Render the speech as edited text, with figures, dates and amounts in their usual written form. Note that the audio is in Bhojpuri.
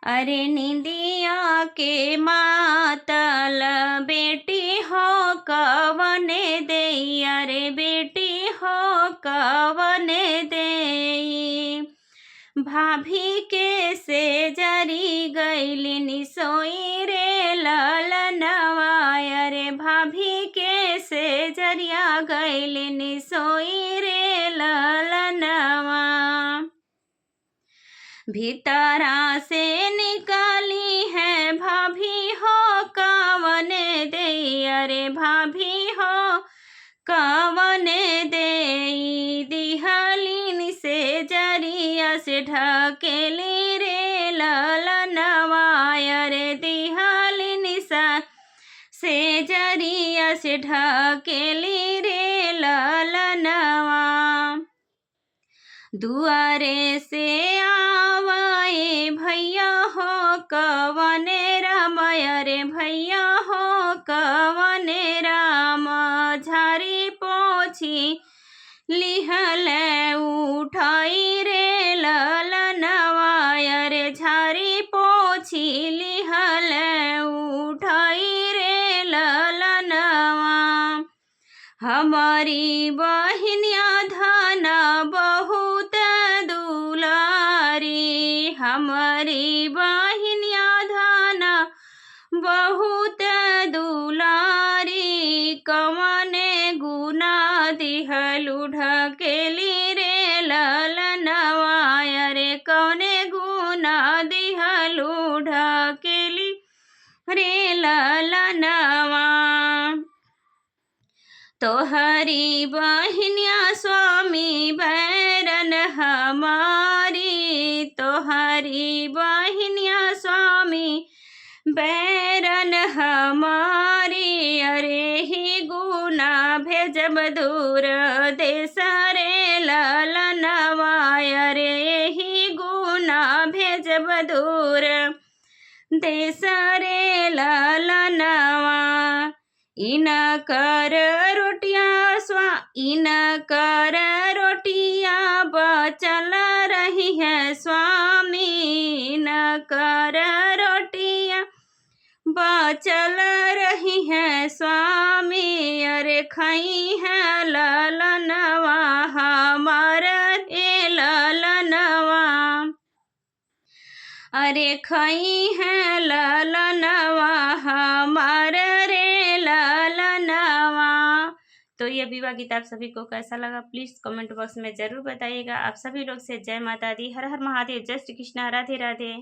अरे निंदिया के मातल बेटी हो कवने देई, अरे बेटी हो कवने देई। भाभी के से जरी गईली निसोई रे ललनवा, अरे भाभी के से जरिया गईली निसोई रे ललनवा। भीतरा से निकाली है भाभी हो कवने देई, अरे भाभी हो कवने देई। दिहलीन से जरिया से ढकेली रे ललनवा, अरे दिहलीन से जरिया से ढकेली रे ललनवा। दुआरे से आवाए भैया हो कवने राम, अरे भैया हो कवने राम। झारी पोछी लिहल उठाई रे ललनवा, अरे झारी पोछी लिहल उठाई रे ललनवा। हमारी बहिनिया धना बहुत दुलारी, हमारी बहिनिया धना बहुत दुलारी। कवने गुना दिहलु ढकेली रे ललनवा, अरे कवने गुना दिहलु ढकेली रे ललनवा। तोहरी बहिनिया स्वामी बैरन हमारी, तोहरी बहिनिया स्वामी बैरन हमारी। अरे ही गुना भेजब दूर देश रे ललनवा, अरे ही गुना भेजब दूर देश रे ललनवा। इनकर रोटियां बचल रही है स्वामी, इनकर रोटियां बचल रही है स्वामी। अरे खई है ललनवा हमार ए ललनवा, अरे खई है ललनवा हमार रे ललनवा। तो ये विवाह गीत आप सभी को कैसा लगा प्लीज़ कमेंट बॉक्स में ज़रूर बताइएगा। आप सभी लोग से जय माता दी, हर हर महादेव, जय श्री कृष्णा, राधे राधे।